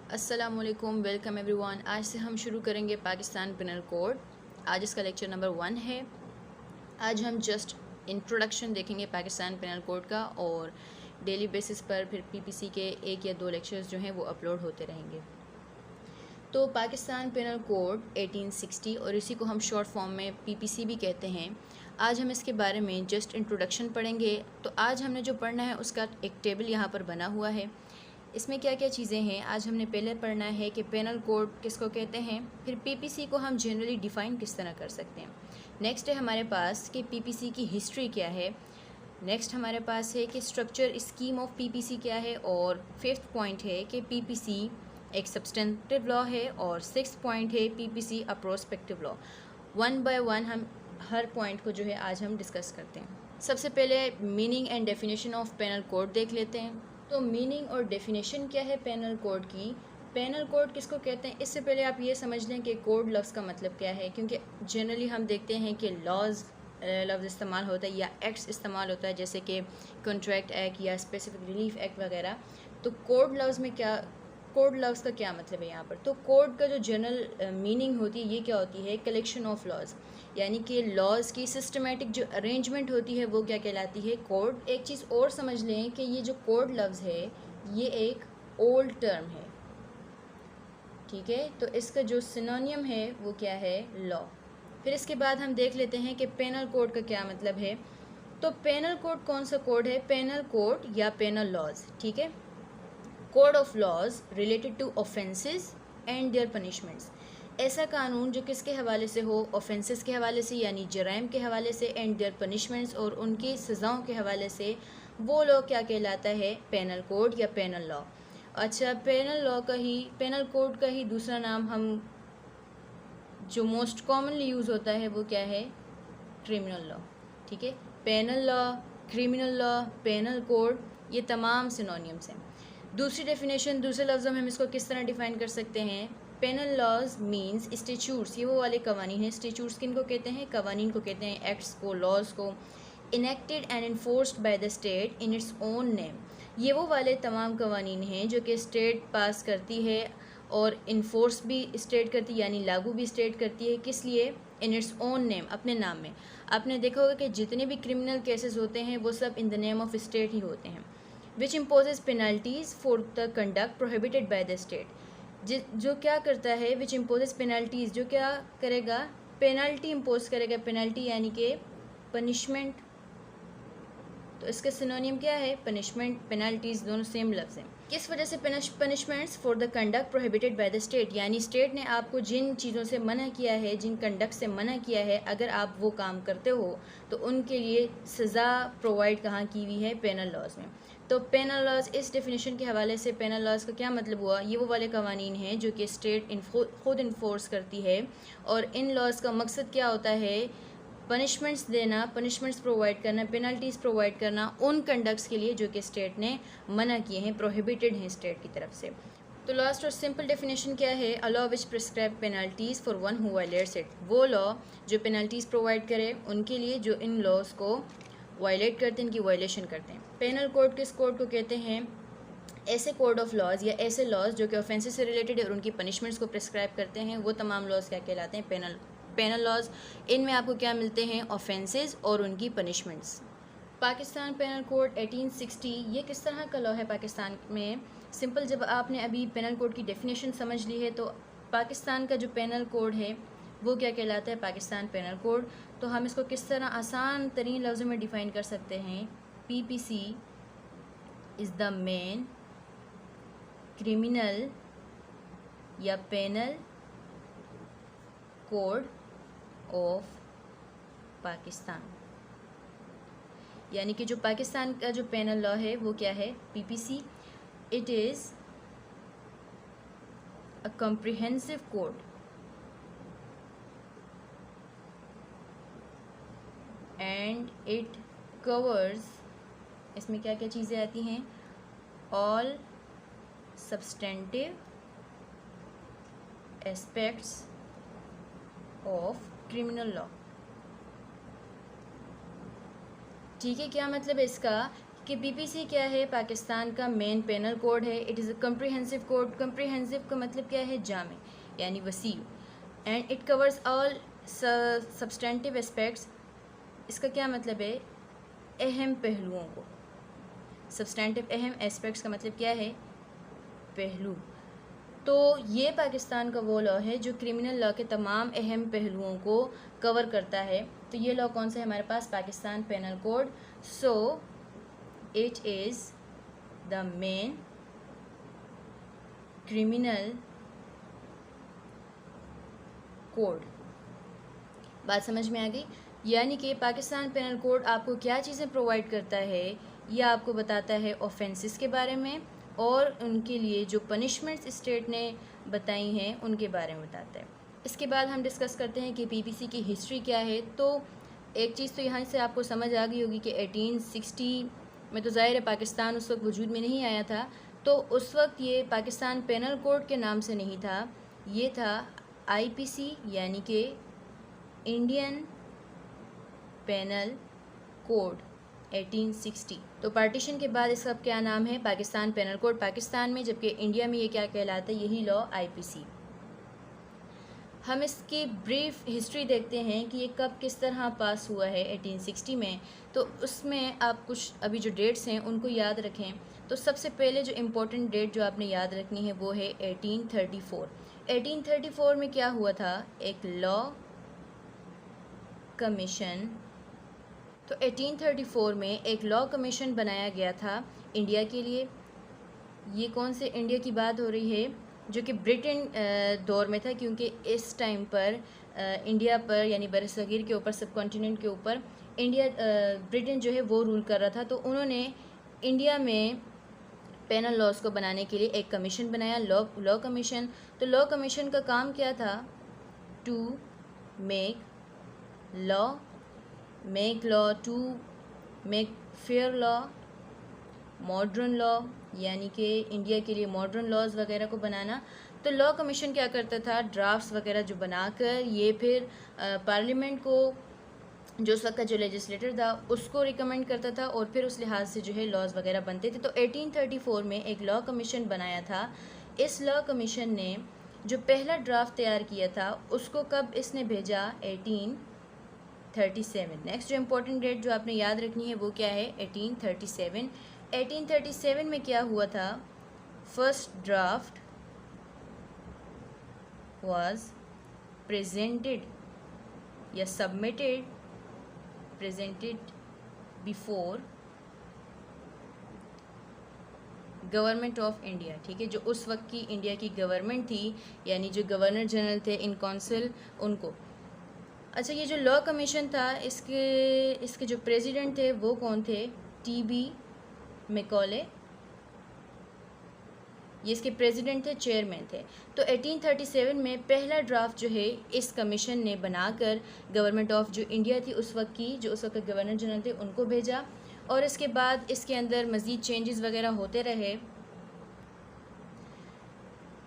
अस्सलामुअलैकुम, welcome everyone. आज से हम शुरू करेंगे पाकिस्तान पिनल कोड। आज इसका लेक्चर नंबर 1 है। आज हम जस्ट इंट्रोडक्शन देखेंगे पाकिस्तान पिनल कोड का और डेली बेसिस पर फिर पीपीसी के 1 या 2 लेक्चर्स जो हैं वो अपलोड होते रहेंगे। तो पाकिस्तान पिनल कोड 1860 और इसी को हम शॉर्ट फॉर्म में पीपीसी भी कहते हैं। आज हम इसके बारे में जस्ट इंट्रोडक्शन पढ़ेंगे। तो आज हमने जो पढ़ना है उसका एक टेबल यहाँ पर बना हुआ है। इसमें क्या क्या चीज़ें हैं आज हमने पहले पढ़ना है कि पेनल कोड किसको कहते हैं, फिर पीपीसी को हम जनरली डिफ़ाइन किस तरह कर सकते हैं। नेक्स्ट है हमारे पास कि पीपीसी की हिस्ट्री क्या है। नेक्स्ट हमारे पास है कि स्ट्रक्चर स्कीम ऑफ पीपीसी क्या है। और 5th पॉइंट है कि पीपीसी एक सब्सटेंटिव लॉ है। और 6th पॉइंट है PPC a prospective law. 1 by 1 हम हर पॉइंट को जो है आज हम डिस्कस करते हैं। सबसे पहले meaning and definition of penal code देख लेते हैं। तो मीनिंग और डेफिनेशन क्या है पेनल कोड की, पेनल कोड किसको कहते हैं, इससे पहले आप ये समझ लें कि कोड लफ्ज़ का मतलब क्या है। क्योंकि जनरली हम देखते हैं कि लॉज लफ्ज़ इस्तेमाल होता है या एक्ट्स इस्तेमाल होता है, जैसे कि कॉन्ट्रैक्ट एक्ट या स्पेसिफिक रिलीफ एक्ट वगैरह। तो कोड लफ्ज़ में क्या, कोड लफ्ज़ का क्या मतलब है यहाँ पर। तो कोड का जो जनरल मीनिंग होती है ये क्या होती है, कलेक्शन ऑफ लॉज, यानी कि लॉज की सिस्टमेटिक जो अरेंजमेंट होती है वो क्या कहलाती है, कोड। एक चीज़ और समझ लें कि ये जो कोड लफ्ज़ है ये एक ओल्ड टर्म है, ठीक है। तो इसका जो सिनोनियम है वो क्या है, लॉ। फिर इसके बाद हम देख लेते हैं कि पेनल कोड का क्या मतलब है। तो पेनल कोड कौन सा कोड है, पेनल कोड या पेनल लॉज, ठीक है। Code of laws related to offences and their punishments. ऐसा कानून जो किसके हवाले से हो, ऑफेंसेस के हवाले से यानी जराइम के हवाले से, एंड देयर पनिशमेंट्स और उनकी सज़ाओं के हवाले से, वो लॉ क्या कहलाता है, पेनल कोड या पेनल लॉ। अच्छा, पेनल लॉ का ही, पेनल कोड का ही दूसरा नाम हम जो मोस्ट कॉमनली यूज़ होता है वो क्या है, क्रिमिनल लॉ, ठीक है। Penal law, criminal law, penal code, ये तमाम सिनोनियम्स हैं। दूसरी डेफिनेशन, दूसरे लफ्ज़ों में हम इसको किस तरह डिफ़ाइन कर सकते हैं, पेनल लॉज मीन्स स्टेचूट्स, ये वो वाले कवानीन हैं। स्टेचूट्स किन को कहते हैं, कवानीन को कहते हैं, एक्ट्स को, लॉज को। Enacted and enforced bye the state in its own name, ये वो वाले तमाम कवानीन हैं जो कि स्टेट पास करती है और इन्फोर्स भी स्टेट करती है, यानी लागू भी स्टेट करती है। किस लिए, इन इट्स ओन नेम, अपने नाम में। आपने देखा होगा कि जितने भी क्रिमिनल केसेस होते हैं वो सब in the name of state ही होते हैं। Which imposes penalties for the conduct prohibited by the state, जो क्या करता है, विच इम्पोजेज पेनल्टीज़, जो क्या करेगा, पेनल्टी इम्पोज करेगा। पेनल्टी यानी कि पनिशमेंट, तो इसका सिनोनियम क्या है, पनिशमेंट, पेनल्टीज़, दोनों सेम लफ्ज़ हैं। किस वजह से punishments for the conduct prohibited by the state, यानी स्टेट ने आपको जिन चीज़ों से मना किया है, जिन कंडक्ट से मना किया है, अगर आप वो काम करते हो तो उनके लिए सज़ा प्रोवाइड कहाँ की हुई है, पेनल लॉज में। तो पेनल लॉज, इस डेफिनेशन के हवाले से पेनल लॉज का क्या मतलब हुआ, ये वो वाले कवानीन हैं जो कि स्टेट खुद इन्फोर्स करती है। और इन लॉज का मकसद क्या होता है, पनिशमेंट्स देना, पनिशमेंट्स प्रोवाइड करना, पेनल्टीज़ प्रोवाइड करना उन कंडक्ट्स के लिए जो कि स्टेट ने मना किए हैं, प्रोहिबिटेड हैं स्टेट की तरफ से। तो लास्ट और सिंपल डेफिनेशन क्या है, a law which prescribe penalties for one who violets it, वो लॉ जो पेनल्टीज़ प्रोवाइड करे उनके लिए जो इन लॉज को वायलेट करते हैं, इनकी वायलेशन करते हैं। पेनल कोड किस कोड को कहते हैं, ऐसे कोड ऑफ लॉज या ऐसे लॉज जो कि ऑफेंसेस से रिलेटेड है और उनकी पनिशमेंट्स को प्रिस्क्राइब करते हैं, वो तमाम लॉज क्या कहलाते हैं, पेनल लॉज। इनमें आपको क्या मिलते हैं, ऑफेंसेस और उनकी पनिशमेंट्स। पाकिस्तान पेनल कोड 1860 ये किस तरह का लॉ है पाकिस्तान में। सिंपल, जब आपने अभी पेनल कोड की डेफिनेशन समझ ली है तो पाकिस्तान का जो पेनल कोड है वो क्या कहलाता है, पाकिस्तान पेनल कोड। तो हम इसको किस तरह आसान तरीन लफ्ज़ों में डिफ़ाइन कर सकते हैं, PPC is the main criminal या पेनल कोड ऑफ पाकिस्तान, यानी कि जो पाकिस्तान का जो पेनल लॉ है वो क्या है, PPC. It is a comprehensive code and it covers, इसमें क्या क्या चीज़ें आती हैं, all substantive aspects of criminal law, ठीक है। क्या मतलब है इसका, कि पीपीसी क्या है, पाकिस्तान का मेन पेनल कोड है। It is a comprehensive code. Comprehensive का मतलब क्या है, जामे यानी वसी। And it covers all substantive aspects. इसका क्या मतलब है, अहम पहलुओं को। सब्सटेंटिव अहम एस्पेक्ट्स का मतलब क्या है, पहलू। तो ये पाकिस्तान का वो लॉ है जो क्रिमिनल लॉ के तमाम अहम पहलुओं को कवर करता है। तो ये लॉ कौन सा है हमारे पास, Pakistan penal code. So it is the main criminal code. बात समझ में आ गई। यानी कि पाकिस्तान पेनल कोड आपको क्या चीज़ें प्रोवाइड करता है, यह आपको बताता है ऑफेंसेस के बारे में और उनके लिए जो पनिशमेंट्स स्टेट ने बताई हैं उनके बारे में बताता है। इसके बाद हम डिस्कस करते हैं कि पीपीसी की हिस्ट्री क्या है। तो एक चीज़ तो यहाँ से आपको समझ आ गई होगी कि 1860 में तो ज़ाहिर है पाकिस्तान उस वक्त वजूद में नहीं आया था। तो उस वक्त ये पाकिस्तान पेनल कोड के नाम से नहीं था, ये था आईपीसी यानी कि इंडियन पेनल कोड 1860। तो पार्टीशन के बाद इसका क्या नाम है, पाकिस्तान पेनल कोड पाकिस्तान में, जबकि इंडिया में ये क्या कहलाता है, यही लॉ आईपीसी। हम इसकी ब्रीफ हिस्ट्री देखते हैं कि ये कब किस तरह पास हुआ है 1860 में। तो उसमें आप कुछ अभी जो डेट्स हैं उनको याद रखें। तो सबसे पहले जो इम्पोर्टेंट डेट जो आपने याद रखनी है वो है 1834। 1834 में क्या हुआ था, एक लॉ कमीशन। तो 1834 में एक लॉ कमीशन बनाया गया था इंडिया के लिए। ये कौन से इंडिया की बात हो रही है, जो कि ब्रिटेन दौर में था, क्योंकि इस टाइम पर इंडिया पर यानी बरसगीर के ऊपर, सब कॉन्टिनेंट के ऊपर इंडिया ब्रिटेन जो है वो रूल कर रहा था। तो उन्होंने इंडिया में पेनल लॉज को बनाने के लिए एक कमीशन बनाया, लॉ कमीशन। तो लॉ कमीशन का काम क्या था, to make law to make fair law, modern law, यानी कि इंडिया के लिए मॉडर्न लॉज वगैरह को बनाना। तो लॉ कमीशन क्या करता था, ड्राफ्ट्स वगैरह जो बनाकर ये फिर पार्लियामेंट को, जो उस वक्त का जो लेजिस्लेटर था उसको रिकमेंड करता था और फिर उस लिहाज से जो है लॉज वगैरह बनते थे। तो 1834 में एक लॉ कमीशन बनाया था। इस लॉ कमीशन ने जो पहला ड्राफ्ट तैयार किया था उसको कब इसने भेजा, 1837। नेक्स्ट जो इम्पोर्टेंट डेट जो आपने याद रखनी है वो क्या है, 1837। 1837 में क्या हुआ था, फर्स्ट ड्राफ्ट वाज प्रेजेंटेड या presented before government of India. ठीक है, जो उस वक्त की इंडिया की गवर्नमेंट थी, यानी जो गवर्नर जनरल थे इन काउंसिल उनको। अच्छा, ये जो लॉ कमीशन था इसके जो प्रेसिडेंट थे वो कौन थे, टीबी मैकॉले, ये इसके प्रेसिडेंट थे, चेयरमैन थे। तो 1837 में पहला ड्राफ्ट जो है इस कमीशन ने बनाकर गवर्नमेंट ऑफ जो इंडिया थी उस वक्त की, जो उस वक्त गवर्नर जनरल थे, उनको भेजा। और इसके बाद इसके अंदर मज़ीद चेंजेस वगैरह होते रहे।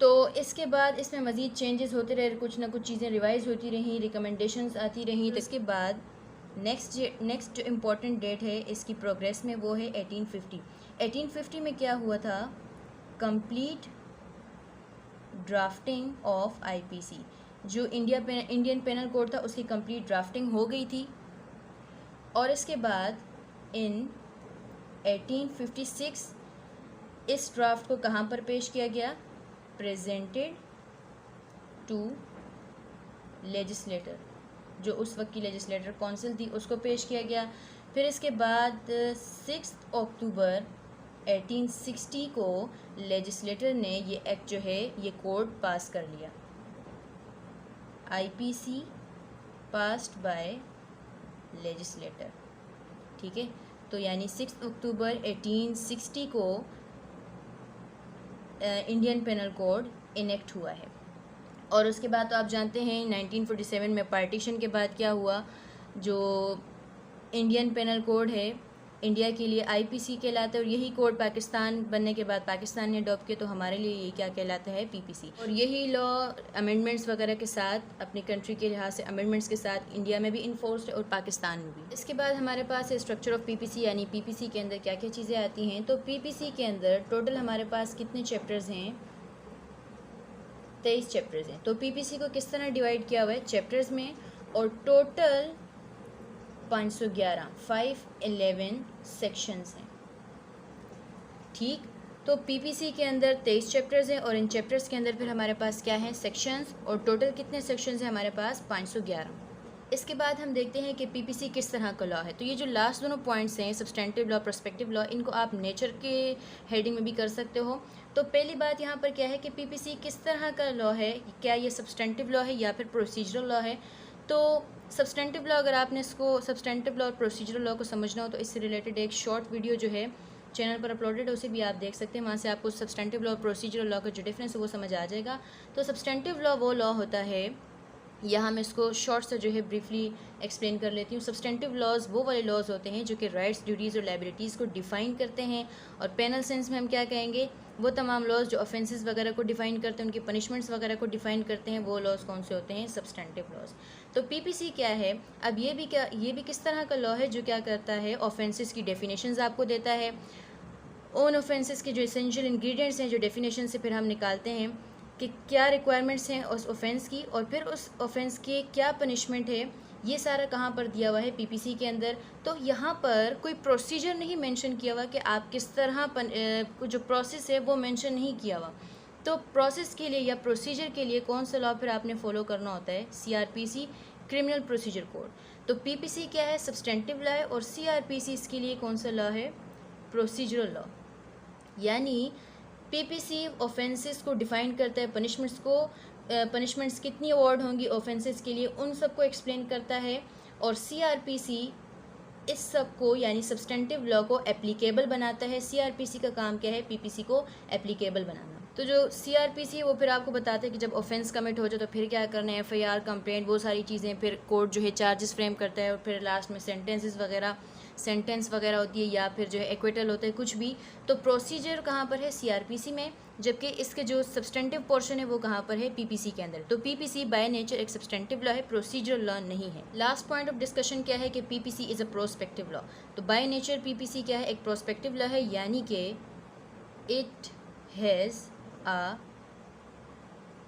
तो इसके बाद इसमें मज़ीद चेंजेस होते रहे, कुछ ना कुछ चीज़ें रिवाइज़ होती रहीं, रिकमेंडेशंस आती रहीं। तो इसके बाद नेक्स्ट जो इम्पोर्टेंट डेट है इसकी प्रोग्रेस में वो है 1850। 1850 में क्या हुआ था, कंप्लीट ड्राफ्टिंग ऑफ आईपीसी, जो इंडियन पेनल कोड था उसकी कंप्लीट ड्राफ्टिंग हो गई थी। और इसके बाद इन 1856 इस ड्राफ्ट को कहाँ पर पेश किया गया, प्रेजेंटेड टू लेजिस्लेटर, जो उस वक्त की लेजिस्लेटर काउंसिल थी उसको पेश किया गया। फिर इसके बाद 6 अक्टूबर 1860 को लेजिस्लेटर ने ये एक्ट जो है ये कोड पास कर लिया, आईपीसी पास्ड बाय लेजिस्लेटर। ठीक है, तो यानी 6 अक्टूबर 1860 को इंडियन पेनल कोड इनेक्ट हुआ है। और उसके बाद तो आप जानते हैं 1947 में पार्टीशन के बाद क्या हुआ, जो इंडियन पेनल कोड है इंडिया के लिए आईपीसी कहलाता है, और यही कोड पाकिस्तान बनने के बाद पाकिस्तान ने अडॉप्ट किया, तो हमारे लिए ये क्या कहलाता है, पीपीसी। और यही लॉ अमेंडमेंट्स वगैरह के साथ, अपनी कंट्री के लिहाज से अमेंडमेंट्स के साथ इंडिया में भी इन्फोर्स्ड है और पाकिस्तान में भी। इसके बाद हमारे पास है स्ट्रक्चर ऑफ पीपीसी, यानी पीपीसी के अंदर क्या क्या चीज़ें आती हैं। तो पीपीसी के अंदर टोटल हमारे पास कितने चैप्टर्स हैं, 23 चैप्टर्स हैं। तो पीपीसी को किस तरह डिवाइड किया हुआ है, चैप्टर्स में, और टोटल 511 सेक्शंस हैं। ठीक, तो पीपीसी के अंदर 23 चैप्टर्स हैं, और इन चैप्टर्स के अंदर फिर हमारे पास क्या है, सेक्शंस, और टोटल कितने सेक्शंस हैं हमारे पास, 511। इसके बाद हम देखते हैं कि पीपीसी किस तरह का लॉ है। तो ये जो लास्ट दोनों पॉइंट्स हैं, सब्सटेंटिव लॉ, प्रोस्पेक्टिव लॉ, इनको आप नेचर के हेडिंग में भी कर सकते हो। तो पहली बात यहाँ पर क्या है कि पीपीसी किस तरह का लॉ है, क्या ये सब्सटेंटिव लॉ है या फिर प्रोसीजरल लॉ है। तो सब्सटेंटिव लॉ, अगर आपने इसको सब्सटेंटिव लॉ और प्रोसीजरल लॉ को समझना हो तो इससे रिलेटेड एक शॉर्ट वीडियो जो है चैनल पर अपलोडेड है, उसे भी आप देख सकते हैं। वहाँ से आपको सब्सटेंटिव लॉ और प्रोसीजरल लॉ का जो डिफरेंस है वो समझ आ जाएगा। तो सब्सटेंटिव लॉ वो लॉ होता है, यहाँ मैं इसको शॉर्ट से जो है ब्रीफली एक्सप्लेन कर लेती हूँ। सब्सटेंटिव लॉज वो वाले लॉज होते हैं जो कि राइट्स, ड्यूटीज़ और लायबिलिटीज़ को डिफ़ाइन करते हैं। और पेनल सेंस में हम क्या कहेंगे, वो तमाम लॉज जो ऑफेंसेस वगैरह को डिफ़ाइन करते हैं, उनकी पनिशमेंट्स वगैरह को डिफ़ाइन करते हैं, वो लॉज कौन से होते हैं, सब्सटेंटिव लॉज। तो पीपीसी क्या है, अब ये भी किस तरह का लॉ है जो क्या करता है, ऑफेंसेस की डेफिनेशंस आपको देता है। ओन ऑफेंसेस के जो एसेंशियल इंग्रेडिएंट्स हैं, जो डेफिनेशन से फिर हम निकालते हैं कि क्या रिक्वायरमेंट्स हैं उस ऑफेंस की, और फिर उस ऑफेंस के क्या पनिशमेंट है, ये सारा कहाँ पर दिया हुआ है, पीपीसी के अंदर। तो यहाँ पर कोई प्रोसीजर नहीं मेंशन किया हुआ कि आप किस तरह जो प्रोसेस है वो मेंशन नहीं किया हुआ। तो प्रोसेस के लिए या प्रोसीजर के लिए कौन सा लॉ फिर आपने फॉलो करना होता है, सीआरपीसी, क्रिमिनल प्रोसीजर कोड। तो पीपीसी क्या है, सब्सटेंटिव लॉ है, और सीआरपीसी इसके लिए कौन सा लॉ है, प्रोसीजरल लॉ। यानी पीपीसी ऑफेंसेस को डिफ़ाइन करता है, पनिशमेंट्स कितनी अवॉर्ड होंगी ऑफेंसेस के लिए, उन सबको एक्सप्लेन करता है। और सीआरपीसी इस सब को यानी सब्सटेंटिव लॉ को एप्लीकेबल बनाता है। सीआरपीसी का काम क्या है, पीपीसी को एप्लीकेबल बनाना। तो जो सीआरपीसी है वो फिर आपको बताता है कि जब ऑफेंस कमिट हो जाए तो फिर क्या करना है, एफआईआर, कंप्लेंट, वो सारी चीज़ें, फिर कोर्ट जो है चार्जेस फ्रेम करता है, और फिर लास्ट में सेंटेंस वगैरह होती है, या फिर जो है एक्विटल होता है, कुछ भी। तो प्रोसीजर कहाँ पर है, सीआरपीसी में, जबकि इसके जो सब्सटेंटिव पोर्शन है वो कहाँ पर है, पीपीसी के अंदर। तो पीपीसी बाय नेचर एक सब्सटेंटिव लॉ है, प्रोसीजरल लॉ नहीं है। लास्ट पॉइंट ऑफ डिस्कशन क्या है कि PPC is a prospective law. तो बाय नेचर पीपीसी क्या है, एक प्रोस्पेक्टिव लॉ है, यानी कि it has a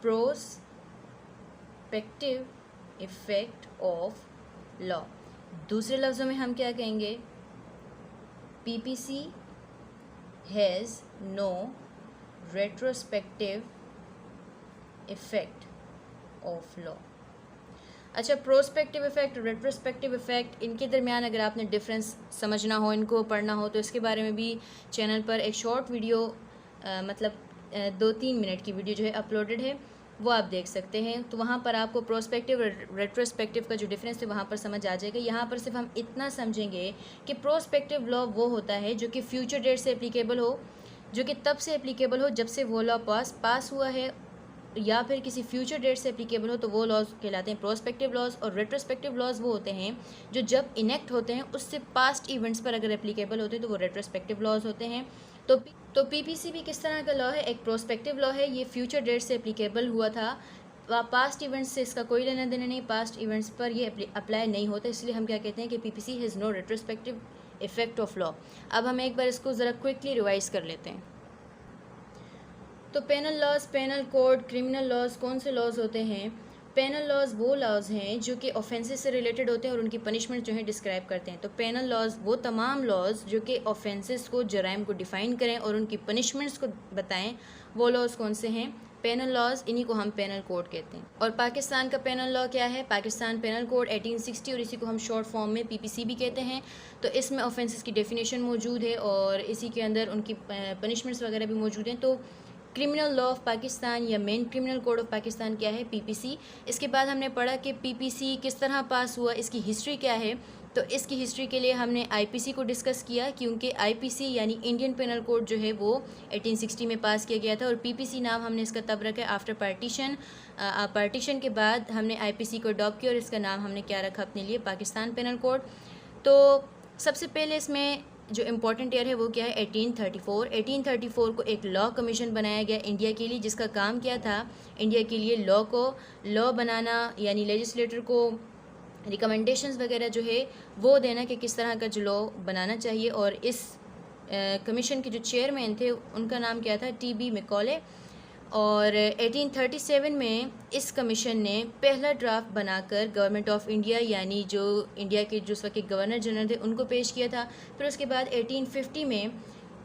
prospective effect of law. दूसरे लफ्ज़ों में हम क्या कहेंगे, PPC has no retrospective effect of law. अच्छा, प्रोस्पेक्टिव इफेक्ट, रेट्रोस्पेक्टिव इफेक्ट, इनके दरमियान अगर आपने डिफरेंस समझना हो, इनको पढ़ना हो, तो इसके बारे में भी चैनल पर एक शॉर्ट वीडियो मतलब 2-3 मिनट की वीडियो जो है अपलोडेड है, वो आप देख सकते हैं। तो वहाँ पर आपको प्रोस्पेक्टिव और रेट्रोस्पेक्टिव का जो डिफरेंस है वहाँ पर समझ आ जाएगा। यहाँ पर सिर्फ हम इतना समझेंगे कि प्रोस्पेक्टिव लॉ वो होता है जो कि फ्यूचर डेट से एप्लीकेबल हो, जो कि तब से एप्लीकेबल हो जब से वो लॉ पास हुआ है, या फिर किसी फ्यूचर डेट से एप्लीकेबल हो, तो वो लॉज कहलाते हैं प्रोस्पेक्टिव लॉज। और रेट्रोस्पेक्टिव लॉज वो होते हैं जो जब इनेक्ट होते हैं उससे पास्ट इवेंट्स पर अगर एप्लीकेबल होते हैं तो वो रेट्रोस्पेक्टिव लॉज होते हैं। तो पीपीसी भी किस तरह का लॉ है, एक प्रोस्पेक्टिव लॉ है। ये फ्यूचर डेट से एप्लीकेबल हुआ था, पास्ट इवेंट्स से इसका कोई लेना देना नहीं, पास्ट इवेंट्स पर ये अप्लाई नहीं होता, इसलिए हम क्या कहते हैं कि PPC has no retrospective effect of law. अब हम एक बार इसको ज़रा क्विकली रिवाइज कर लेते हैं। तो penal laws, penal code, criminal laws कौन से लॉज होते हैं? पेनल लॉज वो लॉज हैं जो कि ऑफेंसेस से रिलेटेड होते हैं और उनकी पनिशमेंट जो है डिस्क्राइब करते हैं। तो पेनल लॉज वो तमाम लॉज जो कि ऑफेंसेस को, जराइम को डिफ़ाइन करें और उनकी पनिशमेंट्स को बताएं, वो लॉज कौन से हैं? पेनल लॉज, इन्हीं को हम पेनल कोड कहते हैं। और पाकिस्तान का पेनल लॉ क्या है? पाकिस्तान पेनल कोड 1860, और इसी को हम शॉर्ट फॉर्म में पीपीसी भी कहते हैं। तो इसमें ऑफेंसेस की डेफिनेशन मौजूद है और इसी के अंदर उनकी पनिशमेंट्स वगैरह भी मौजूद हैं। तो क्रिमिनल लॉ ऑफ पाकिस्तान या main criminal code of Pakistan क्या है? पीपीसी। इसके बाद हमने पढ़ा कि पीपीसी किस तरह पास हुआ, इसकी हिस्ट्री क्या है। तो इसकी हिस्ट्री के लिए हमने आईपीसी को डिस्कस किया, क्योंकि आईपीसी यानी इंडियन पेनल कोड जो है वो 1860 में पास किया गया था, और पीपीसी नाम हमने इसका तब रखा आफ्टर पार्टीशन के बाद हमने आईपीसी को अडॉप्ट किया और इसका नाम हमने क्या रखा अपने लिए? Pakistan penal code. तो सबसे पहले इसमें जो इम्पोर्टेंट ईयर है वो क्या है 1834। 1834 को एक लॉ कमीशन बनाया गया इंडिया के लिए, जिसका काम क्या था, इंडिया के लिए लॉ बनाना, यानी लेजिस्लेटर को रिकमेंडेशंस वगैरह जो है वो देना कि किस तरह का जो लॉ बनाना चाहिए। और इस कमीशन के जो चेयरमैन थे उनका नाम क्या था, टी.बी. मैकॉले। और 1837 में इस कमीशन ने पहला ड्राफ्ट बनाकर गवर्नमेंट ऑफ इंडिया, यानी जो इंडिया के जो उस वक्त के गवर्नर जनरल थे, उनको पेश किया था। फिर उसके बाद 1850 में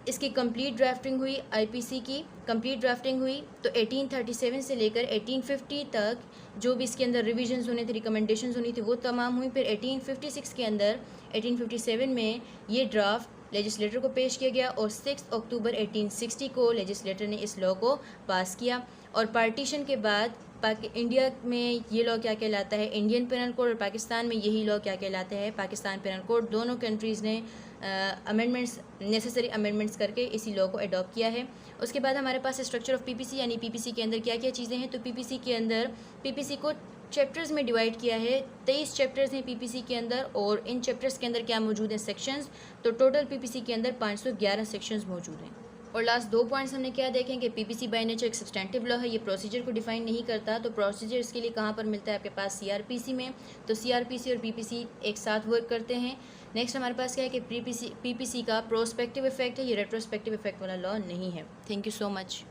इसकी कंप्लीट ड्राफ्टिंग हुई, आईपीसी की कंप्लीट ड्राफ्टिंग हुई। तो 1837 से लेकर 1850 तक जो भी इसके अंदर रिविजन्स होने थे, रिकमेंडेशंस होनी थी, वो तमाम हुई। फिर 1856 के अंदर 1857 में ये ड्राफ्ट लेजिस्लेटर को पेश किया गया और 6 अक्टूबर 1860 को लेजिस्लेटर ने इस लॉ को पास किया। और पार्टीशन के बाद इंडिया में ये लॉ क्या कहलाता है, इंडियन पेनल कोड, और पाकिस्तान में यही लॉ क्या कहलाता है, पाकिस्तान पेनल कोड। दोनों कंट्रीज़ ने अमेंडमेंट्स, नेसेसरी अमेंडमेंट्स करके इसी लॉ को अडॉप्ट किया है। उसके बाद हमारे पास स्ट्रक्चर ऑफ पीपीसी, यानी पीपीसी के अंदर क्या क्या चीज़ें हैं। तो पीपीसी के अंदर पीपीसी को चैप्टर्स में डिवाइड किया है। 23 चैप्टर्स हैं पीपीसी के अंदर, और इन चैप्टर्स के अंदर क्या मौजूद हैं, सेक्शंस। तो टोटल पीपीसी के अंदर 511 सेक्शंस मौजूद हैं। और लास्ट 2 पॉइंट्स हमने क्या देखें कि पीपीसी बाय नेचर एक सब्सटेंटिव लॉ है, ये प्रोसीजर को डिफाइन नहीं करता। तो प्रोसीजर इसके लिए कहाँ पर मिलता है, आपके पास सीआरपीसी में। तो सीआरपीसी और पीपीसी एक साथ वर्क करते हैं। नेक्स्ट हमारे पास क्या है कि पीपीसी का प्रोस्पेक्टिव इफेक्ट है, ये रेट्रोस्पेक्टिव इफेक्ट वाला लॉ नहीं है। Thank you so much.